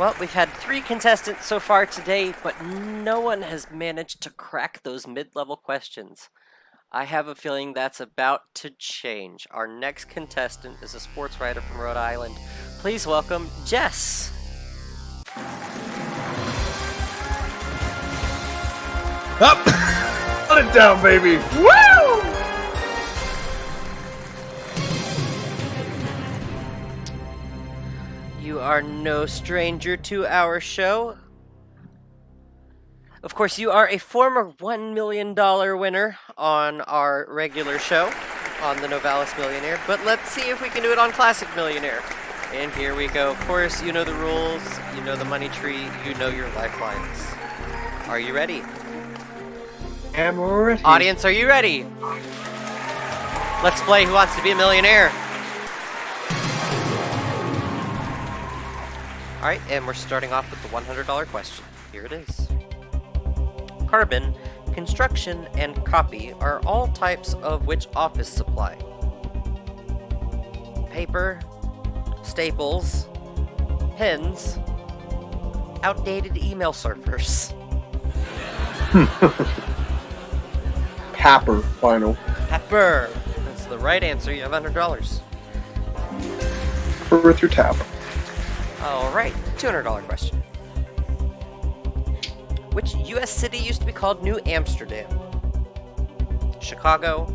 Well, we've had 3 contestants so far today, but no one has managed to crack those mid-level questions. I have a feeling that's about to change. Our next contestant is a sports writer from Rhode Island. Please welcome Jess. Up! Put it down, baby! Woo! You are no stranger to our show. Of course, you are a former $1 million winner on our regular show on the Classic Millionaire, but let's see if we can do it on Classic Millionaire. And here we go. Of course, you know the rules, you know the money tree, you know your lifelines. Are you ready? I'm ready. Audience, are you ready? Let's play Who Wants to Be a Millionaire? Alright, and we're starting off with the $100 question. Here it is. Carbon, construction, and copy are all types of which office supply? Paper, staples, pens, outdated email servers. Papper, final. Pepper. That's the right answer. You have $100. With your tap. Alright, $200 question. Which U.S. city used to be called New Amsterdam? Chicago,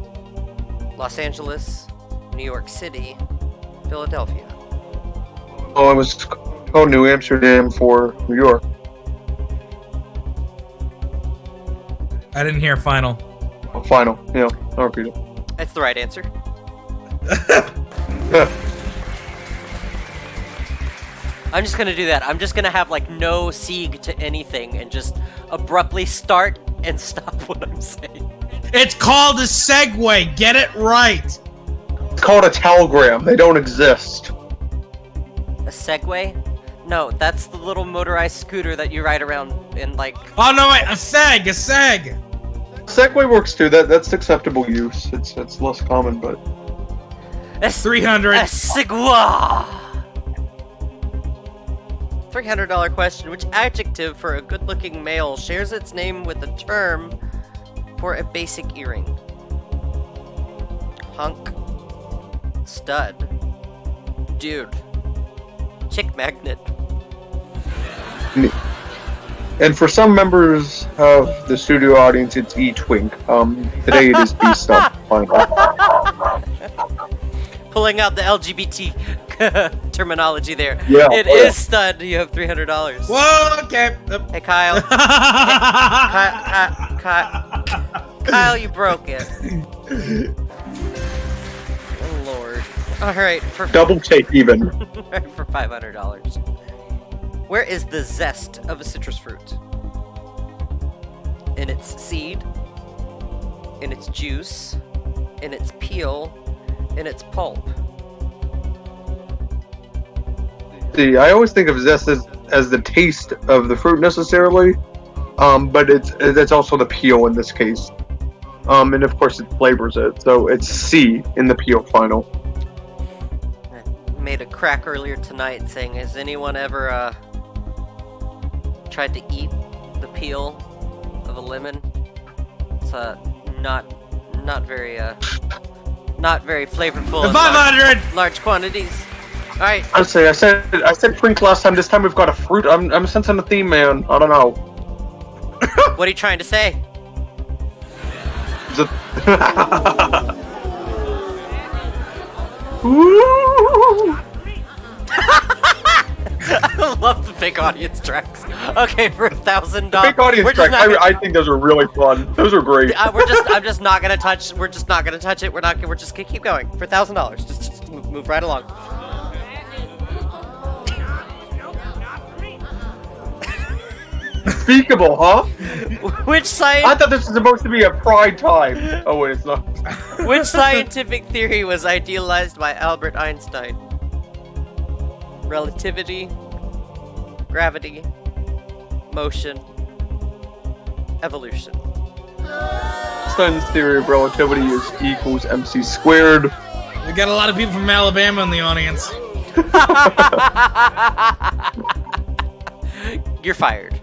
Los Angeles, New York City, Philadelphia. Oh, I was called New Amsterdam for New York. I didn't hear final. Oh, final. Yeah, I'll repeat it. That's the right answer. I'm just gonna do that. I'm just gonna have like no sieg to anything and just abruptly start and stop what I'm saying. It's called a segue. Get it right. It's called a telegram. They don't exist. A Segway? No, that's the little motorized scooter that you ride around in like... Oh no, wait, a seg. Segway works too. That's acceptable use. It's less common, but That's 300. A Segwa! $300 question. Which adjective for a good-looking male shares its name with the term for a basic earring? Hunk. Stud. Dude. Chick magnet. and for some members of the studio audience, it's E-twink. Today it is B-stub. Pulling out the LGBT terminology there. Yeah. It is stud. You have $300. Whoa, okay. Hey, Kyle. Kyle, you broke it. Oh, Lord. Alright, for Double take even. for $500. Where is the zest of a citrus fruit? In its seed, in its juice, in its peel, in its pulp. See, I always think of zest as the taste of the fruit necessarily, but it's also the peel in this case. And of course it flavors it, so it's C in the peel final. I made a crack earlier tonight saying, has anyone ever tried to eat the peel of a lemon? It's not very flavorful. The in 500. large quantities. All right. I said drink last time. This time we've got a fruit. I'm sensing a theme, man. I don't know. What are you trying to say? Is it... Ooh. I love the big audience tracks. Okay, for $1,000. Big audience track. I think those are really fun. Those are great. I'm just not gonna touch. We're just not gonna touch it. We're just gonna keep going for $1,000. Just move right along. Unspeakable, huh? Which I thought this was supposed to be a pride time. Oh wait, it's not. Which scientific theory was idealized by Albert Einstein? Relativity, gravity, motion, evolution. Einstein's theory of relativity is equals mc squared. We got a lot of people from Alabama in the audience. You're fired.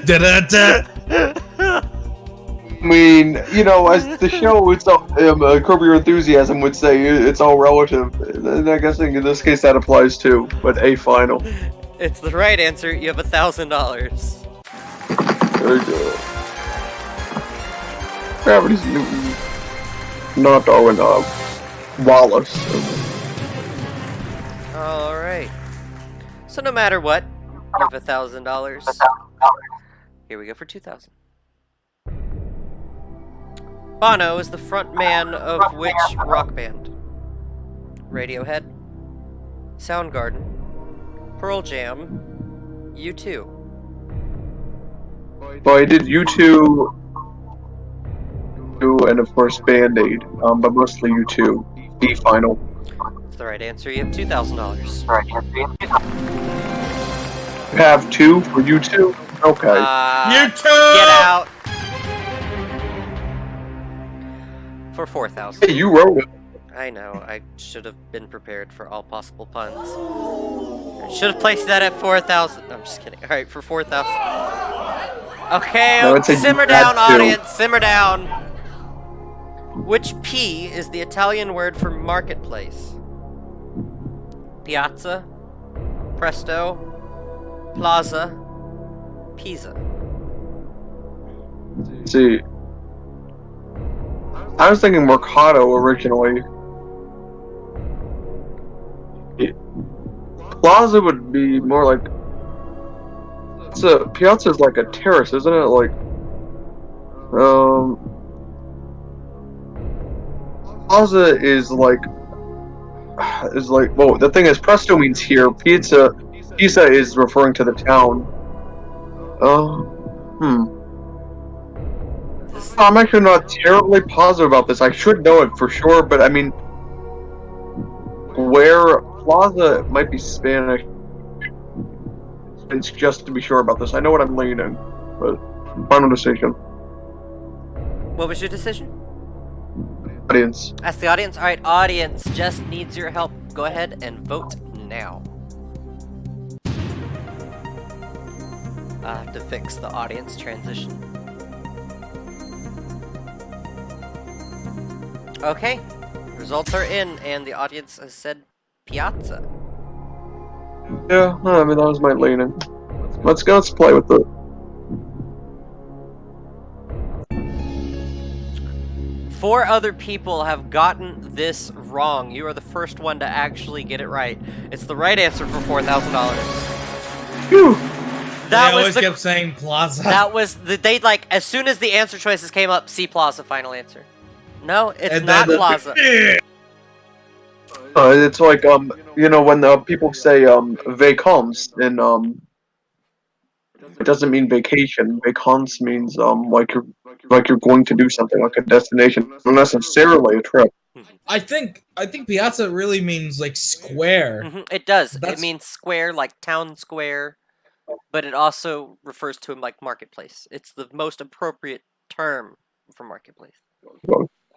Da-da-da. I mean, you know, as the show, it's Curb Your Enthusiasm would say, it's all relative. And I guess in this case that applies too, but a final. It's the right answer. You have $1,000. Very good. Gravity's Newton. Not Darwin, Wallace. Alright. So no matter what, you have $1,000. Here we go for 2,000. Bono is the front man of which rock band? Radiohead, Soundgarden, Pearl Jam, U2. Well, I did U2, and of course Band-Aid, but mostly U2. D final. That's the right answer. You have $2,000. You have 2 for U2? Okay. U2! Get out. For 4,000. Hey, you wrote it. I know. I should have been prepared for all possible puns. I should have placed that at 4,000. No, I'm just kidding. All right, for 4,000. Okay, No, it's a simmer you had down, to. audience. Simmer down. Which P is the Italian word for marketplace? Piazza, Presto, Plaza, Pisa. Let's see. I was thinking Mercado originally. Plaza would be more like. Piazza is like a terrace, isn't it? Like, Plaza is like. Well, the thing is, Presto means here. Pizza is referring to the town. I'm actually not terribly positive about this. I should know it for sure, but I mean, where Plaza might be Spanish. It's just to be sure about this. I know what I'm leaning, but final decision. What was your decision? Audience. Ask the audience. All right, audience just needs your help. Go ahead and vote now. I have to fix the audience transition. Okay, results are in, and the audience has said Piazza. Yeah, I mean, that was my leaning. Let's play with it. Four other people have gotten this wrong. You are the first one to actually get it right. It's the right answer for $4,000. Phew. They always kept saying Plaza. That was they like as soon as the answer choices came up, C Plaza final answer. No, it's And not then Plaza. It's like you know, when people say vacances in it doesn't mean vacation. Vacances means like you're going to do something, like a destination, not necessarily a trip. I think Piazza really means like square. It does. It That's- means square, like town square, but it also refers to him like marketplace. It's the most appropriate term for marketplace.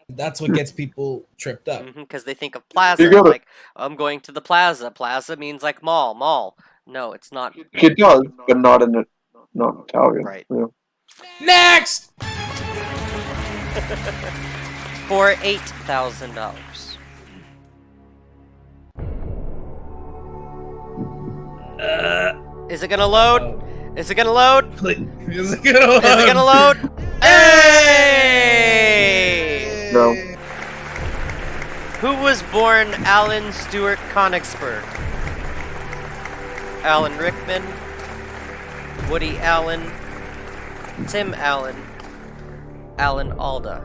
That's what gets people tripped up. Because they think of plaza, You got it. like I'm going to the plaza. Plaza means like mall. No, it's not. It does, but not in not Italian. Right. Yeah. Next! For $8,000. Is it gonna load? Is it gonna load? Is it gonna load? Is it gonna load? Hey! No. Who was born Alan Stewart Konigsberg? Alan Rickman, Woody Allen, Tim Allen, Alan Alda.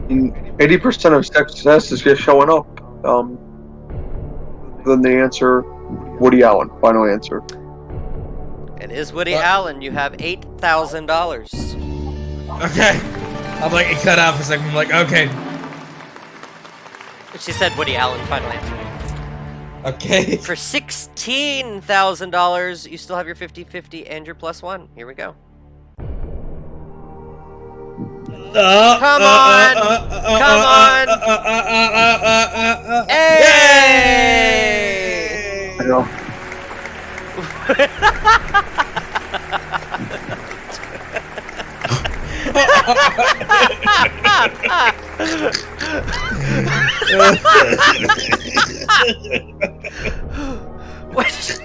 80% of success is just showing up. Then the answer, Woody Allen. Final answer. It is Woody Allen. You have $8,000. Okay. I'm like, it cut out for a second. I'm like, okay. She said Woody Allen. Final answer. Okay. For $16,000, you still have your 50-50 and your +1. Here we go. Come on! Come on! Hey! Yay! I know. Which...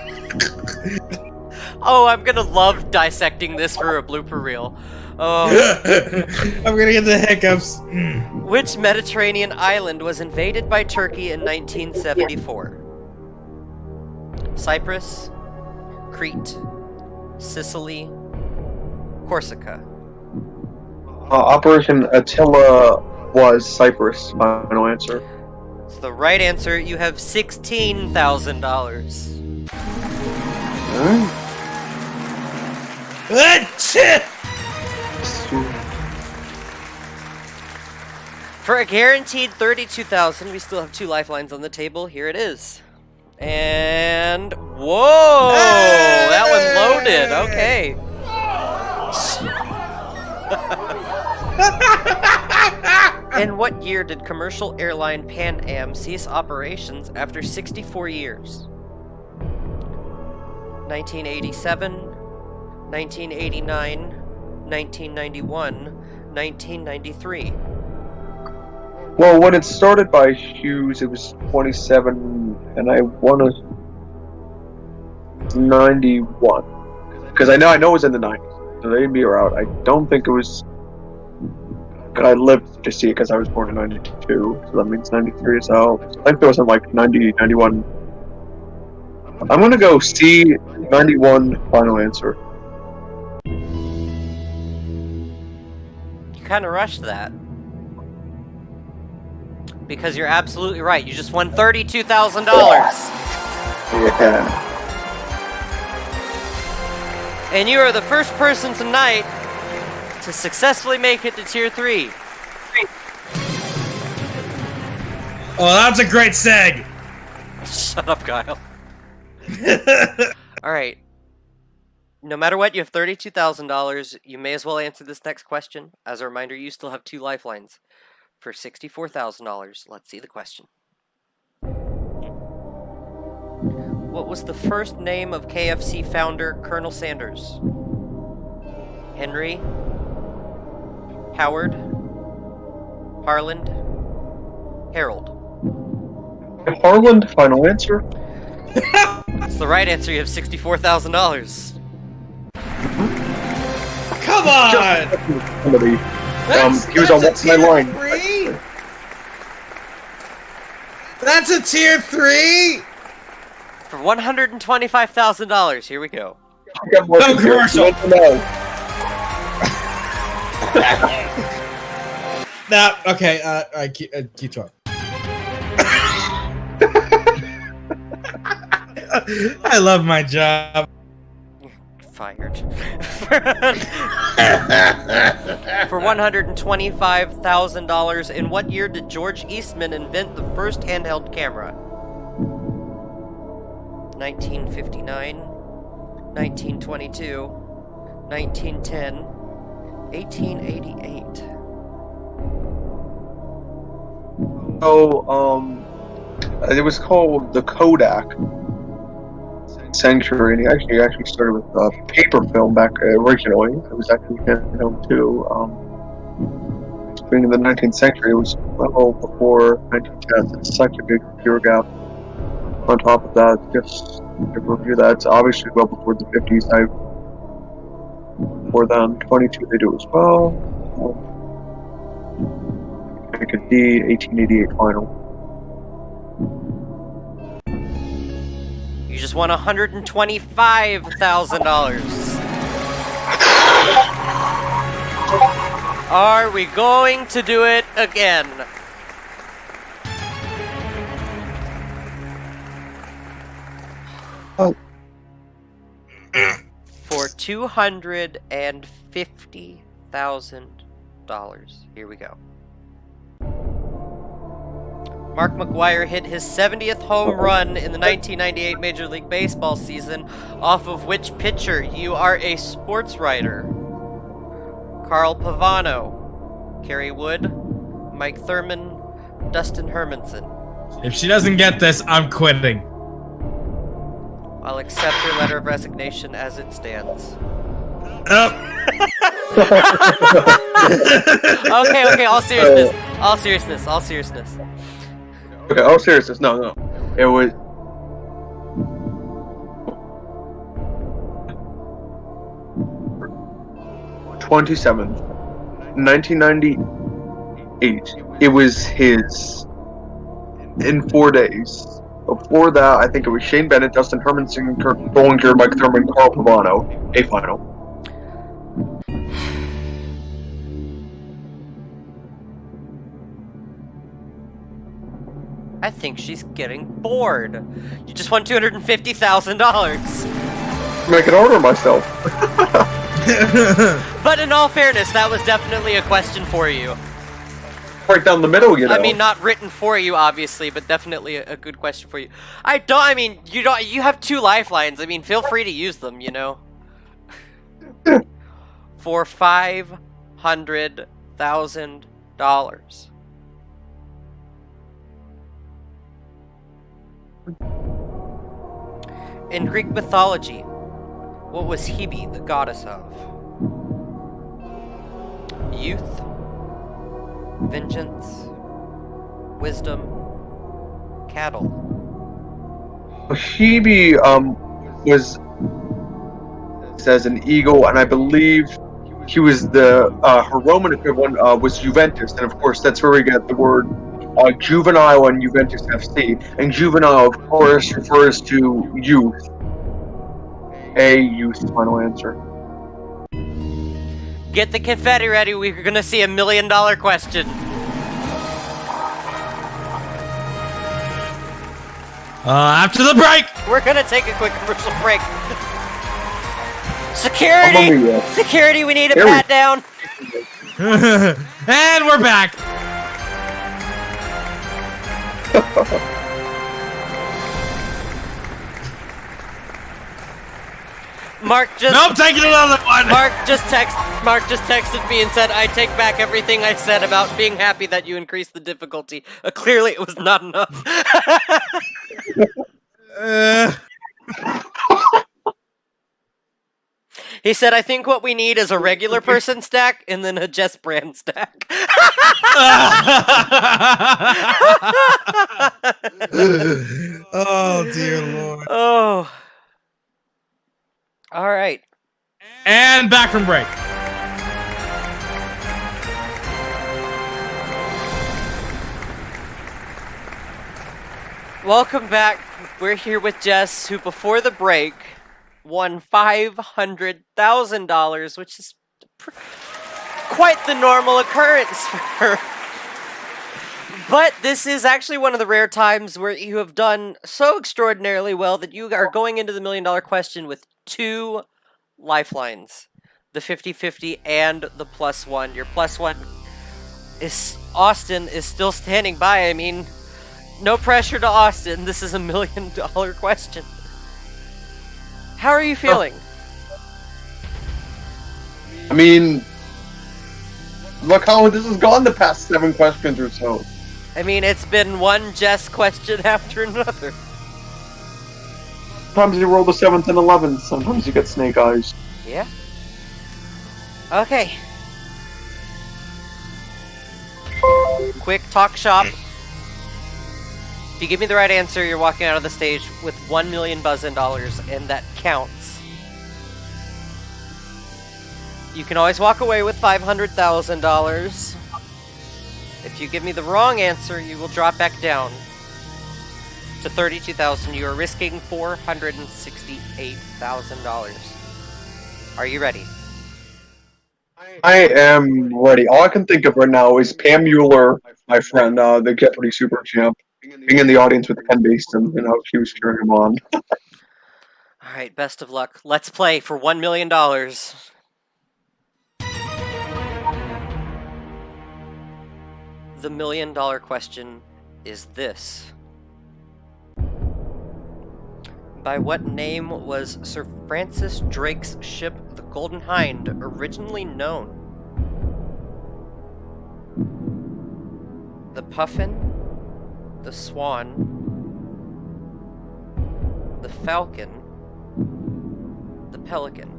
Oh, I'm gonna love dissecting this for a blooper reel. Oh. I'm gonna get the hiccups. Which Mediterranean island was invaded by Turkey in 1974? Cyprus, Crete, Sicily, Corsica. Operation Attila was Cyprus. Final answer. It's the right answer. You have $16,000. For a guaranteed $32,000, we still have 2 lifelines on the table. Here it is. And whoa, that one loaded. Okay. In what year did commercial airline Pan Am cease operations after 64 years? 1987, 1989, 1991, 1993. Well, when it started by Hughes, it was 27, and I want to 91. Because I know it was in the 90s, so they'd be around. I don't think it was. I lived to see it because I was born in 92, so that means 93 is out. I think there was in like 90, 91. I'm gonna go C, 91, final answer. You kind of rushed that. Because you're absolutely right. You just won $32,000. Yeah. And you are the first person tonight to successfully make it to Tier 3. Oh, that's a great seg. Shut up, Kyle. Alright. No matter what, you have $32,000. You may as well answer this next question. As a reminder, you still have 2 lifelines for $64,000. Let's see the question. What was the first name of KFC founder Colonel Sanders? Henry? Howard? Harland? Harold? Harland, final answer. That's the right answer. You have $64,000. Come on! Somebody. He was on my line. 3? That's a tier 3? For $125,000, here we go. No commercial. Nah, okay, I keep talking. I love my job. Fired. For $125,000, in what year did George Eastman invent the first handheld camera? 1959, 1922, 1910, 1888. Oh, it was called the Kodak Sanctuary, and he actually started with paper film back originally. It was actually film too. Being in the 19th century, it was well before 1910. It's such a big pure gap. On top of that, just to review that, it's obviously well before the 50s. Before then, 22 they do as well. I could see 1888 final. You just won $125,000. Are we going to do it again? Oh. For $250,000. Here we go. Mark McGwire hit his 70th home run in the 1998 Major League Baseball season. Off of which pitcher? You are a sports writer. Carl Pavano, Kerry Wood, Mike Thurman, Dustin Hermanson. If she doesn't get this, I'm quitting. I'll accept your letter of resignation as it stands. Okay, all seriousness. Okay, all seriousness. No. It was 27th, 1998. It was his in 4 days. Before that, I think it was Shane Bennett, Dustin Hermanson, Kurt Bollinger, Mike Thurman, Carl Pavano. A final. I think she's getting bored. You just won $250,000. Make it harder myself. But in all fairness, that was definitely a question for you. Right down the middle, you know. I mean, not written for you, obviously, but definitely a good question for you. You have 2 lifelines. I mean, feel free to use them, you know. For $500,000. In Greek mythology, what was Hebe the goddess of? Youth, vengeance, wisdom, cattle. Hebe was as an eagle, and I believe he was the her Roman equivalent was Juventus, and of course that's where we get the word juvenile and Juventus FC. And juvenile, of course, refers to youth. A youth. Final answer. Get the confetti ready. We're gonna see $1 million question. After the break. We're gonna take a quick commercial break. Security! Security, we need a pat down. And we're back. Mark just Nope, taking another one. Mark just texted me and said, I take back everything I said about being happy that you increased the difficulty. Clearly it was not enough. He said, I think what we need is a regular person stack and then a Jess Brand stack. Oh, dear Lord. Oh. All right. And back from break. Welcome back. We're here with Jess, who before the break won $500,000, which is quite the normal occurrence for her. But this is actually one of the rare times where you have done so extraordinarily well that you are going into the $1 million question with 2 lifelines. The 50-50 and the +1. Your +1 is Austin is still standing by. I mean, no pressure to Austin. This is $1 million question. How are you feeling? I mean, look how this has gone the past 7 questions or so. I mean, it's been one Jess question after another. Sometimes you roll the 7th and 11th. Sometimes you get snake eyes. Yeah. Okay. Quick talk shop. If you give me the right answer, you're walking out of the stage with $1 million buzz-in dollars, and that counts. You can always walk away with $500,000. If you give me the wrong answer, you will drop back down to $32,000. You are risking $468,000. Are you ready? I am ready. All I can think of right now is Pam Mueller, my friend, the Jeopardy Super Champ, being in the audience with Ken Baston, and how she was cheering him on. Alright, best of luck. Let's play for $1 million. The $1 million question is this. By what name was Sir Francis Drake's ship, the Golden Hind, originally known? The Puffin, the swan, the falcon, the pelican.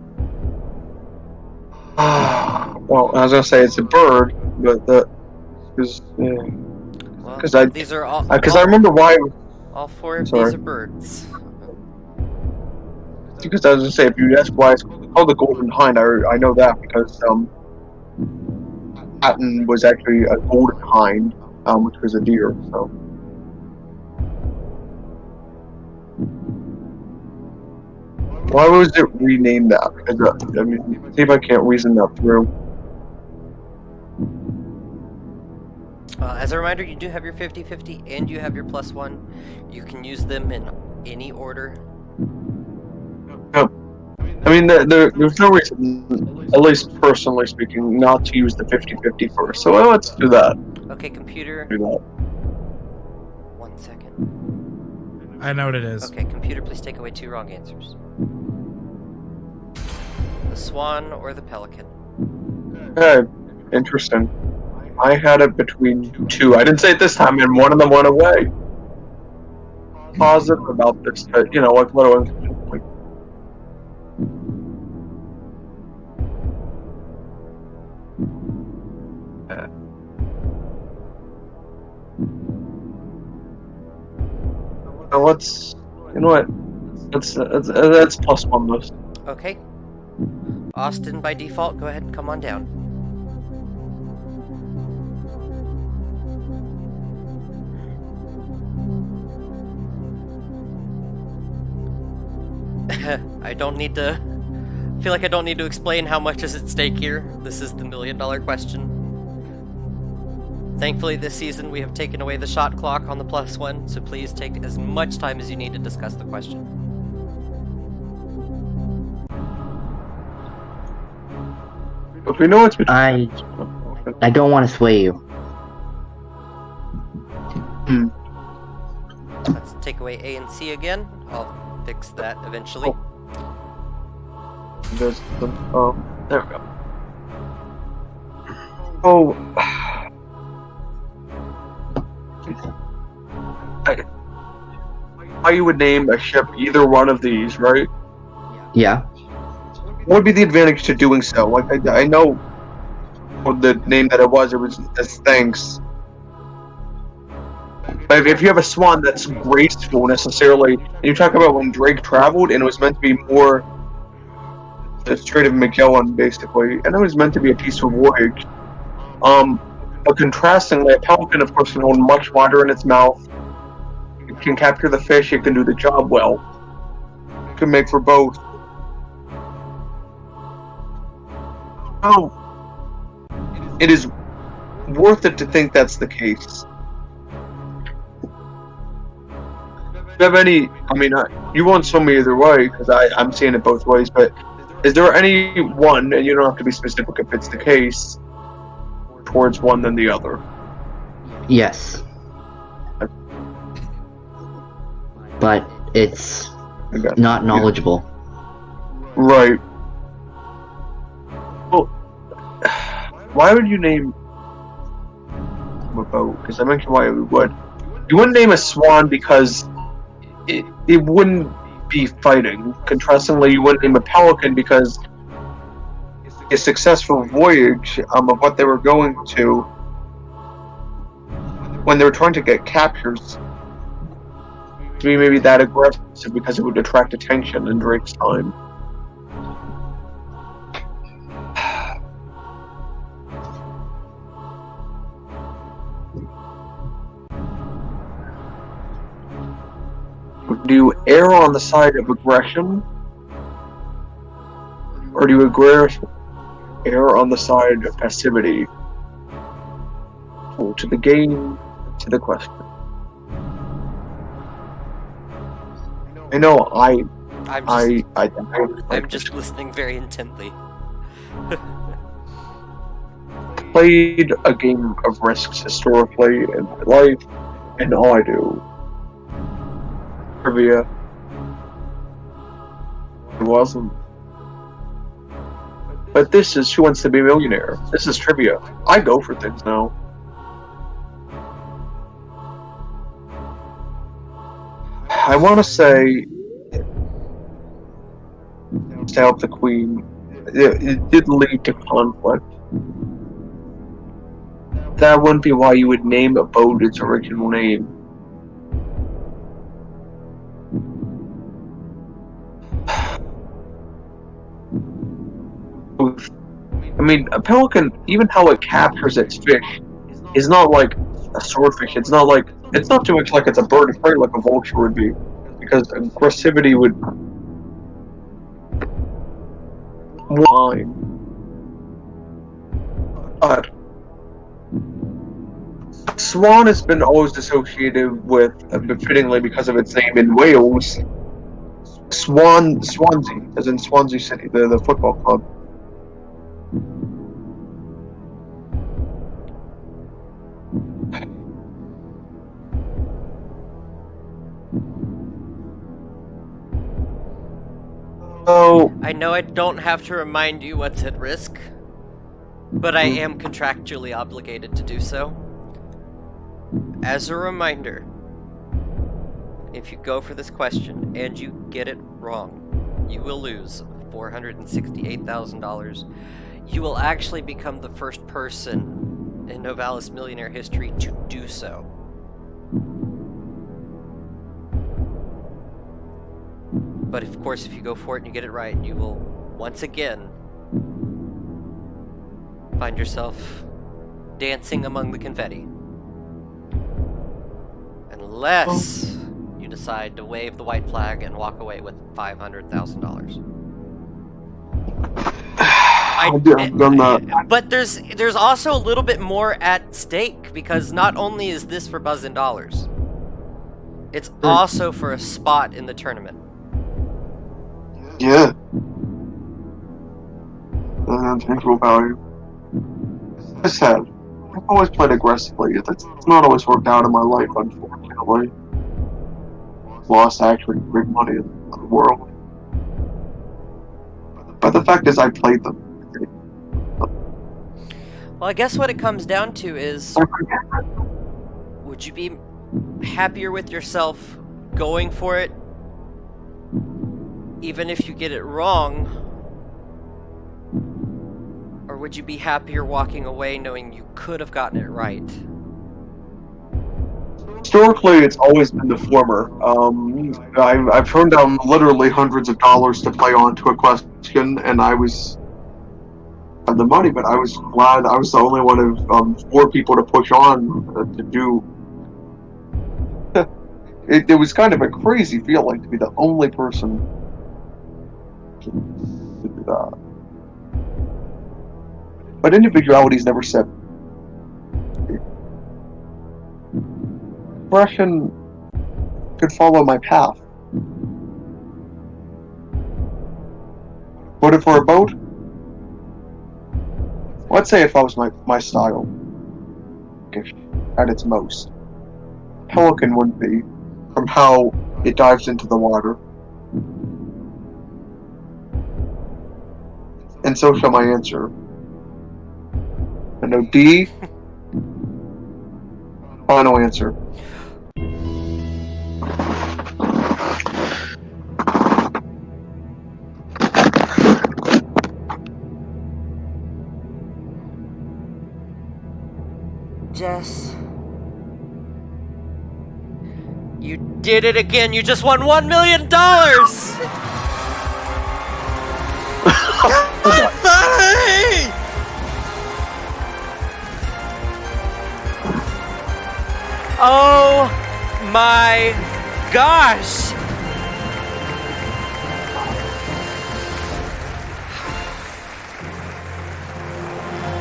Well, I was gonna say it's a bird, but because Well, I these are all. remember why. All four I'm of these sorry. are birds. Because I was gonna say, if you ask why it's called the Golden Hind, I know that because Patton was actually a Golden Hind, which was a deer. So why was it renamed that? Because I mean, see if I can't reason that through. As a reminder, you do have your 50-50 and you have your +1. You can use them in any order. No. I mean, there's no reason, at least personally speaking, not to use the 50-50 first. So let's do that. Okay, computer. Do that. 1 second. I know what it is. Okay, computer, please take away 2 wrong answers. The swan or the pelican? Okay, interesting. I had it between 2. I didn't say it this time, and one of them went away. Positive about this, but like what I was like. Now let's, you know what? That's +1 list. Okay. Austin, by default, go ahead and come on down. I feel like I don't need to explain how much is at stake here. This is the $1 million question. Thankfully, this season we have taken away the shot clock on the +1, so please take as much time as you need to discuss the question. If we know it's I don't want to sway you. Let's take away A and C again. I'll fix that eventually. There's the there we go. Oh, how you would name a ship either one of these, right? Yeah. What would be the advantage to doing so? Like I know what the name that it was as thanks. But if you have a swan that's graceful necessarily, and you talk about when Drake traveled and it was meant to be more the Strait of Magellan, basically, and it was meant to be a peaceful voyage. But contrastingly, a pelican, of course, can hold much water in its mouth. It can capture the fish. It can do the job well. It can make for both. Oh, it is worth it to think that's the case. Do you have any? I mean, you won't show me either way because I'm seeing it both ways. But is there any one, and you don't have to be specific if it's the case, towards one than the other? Yes. But it's not knowledgeable. Right. Well, why would you name a boat? Because I mentioned why we would. You wouldn't name a swan because it wouldn't be fighting. Contrastingly, you wouldn't name a pelican because a successful voyage of what they were going to, when they were trying to get captures, to be maybe that aggressive because it would attract attention in Drake's time. Do you err on the side of aggression? Or do you err on the side of passivity? So, to the game, to the question. I know I'm just listening very intently. played a game of risks historically in my life, and all I do trivia. It wasn't. But this is Who Wants to Be a Millionaire? This is trivia. I go for things now. I want to say to help the queen. It did lead to conflict. That wouldn't be why you would name a boat its original name. I mean, a pelican, even how it captures its fish, is not like a swordfish. It's not too much like it's a bird of prey like a vulture would be, because aggressivity would line. But swan has been always associated with, befittingly because of its name in Wales, Swansea, as in Swansea City, the football club. So, I know I don't have to remind you what's at risk, but I am contractually obligated to do so. As a reminder, if you go for this question and you get it wrong, you will lose $468,000. You will actually become the first person in Novalis Millionaire history to do so. But of course, if you go for it and you get it right, you will once again find yourself dancing among the confetti. Unless you decide to wave the white flag and walk away with $500,000. I've done that. But there's also a little bit more at stake, because not only is this for Buzz in Dollars, it's also for a spot in the tournament. Yeah. Intangible value. As I said, I've always played aggressively. It's not always worked out in my life, unfortunately. Lost actually big money in the world. But the fact is, I played them. Well, I guess what it comes down to is, would you be happier with yourself going for it, even if you get it wrong? Or would you be happier walking away knowing you could have gotten it right? Historically, it's always been the former. I've turned down literally hundreds of dollars to play on to a question, and I had the money, but I was glad I was the only one of 4 people to push on to do. It was kind of a crazy feeling to be the only person to do that. But individuality's never set. Aggression could follow my path. Voted for a boat? Let's say if I was my style, at its most. Pelican wouldn't be, from how it dives into the water. And so shall my answer. I know D. Final answer. Jess, you did it again. You just won $1 million. Oh my gosh!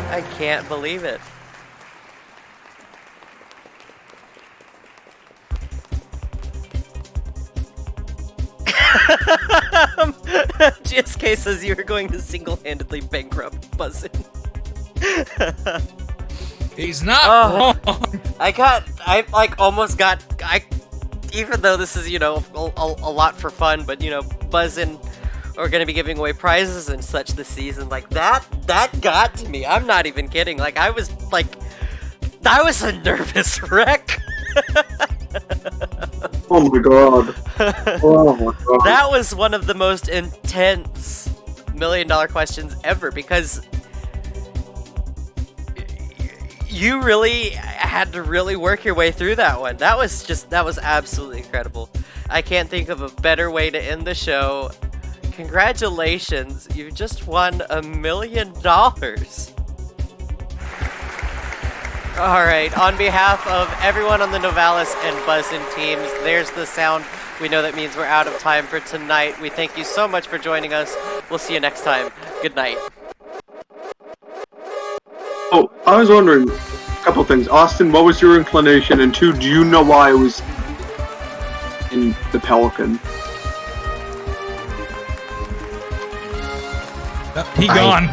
I can't believe it. GSK says you were going to single-handedly bankrupt Buzzin. He's not wrong. Even though this is, a lot for fun, but, Buzzin are going to be giving away prizes and such this season. Like, that got to me. I'm not even kidding. I was a nervous wreck. Oh my god. Oh my god. That was one of the most intense $1 million questions ever because you really had to really work your way through that one. That was absolutely incredible. I can't think of a better way to end the show. Congratulations, you just won $1 million. Alright, on behalf of everyone on the Novalis and Buzzin teams, there's the sound. We know that means we're out of time for tonight. We thank you so much for joining us. We'll see you next time. Good night. Oh, I was wondering a couple things. Austin, what was your inclination? And two, do you know why it was in the Pelican? He gone.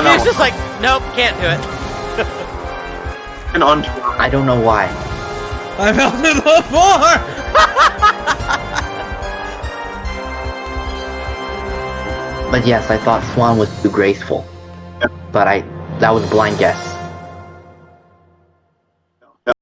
He's just like, nope, can't do it. And on I don't know why. I fell to the floor! But yes, I thought Swan was too graceful. Yeah. But that was a blind guess.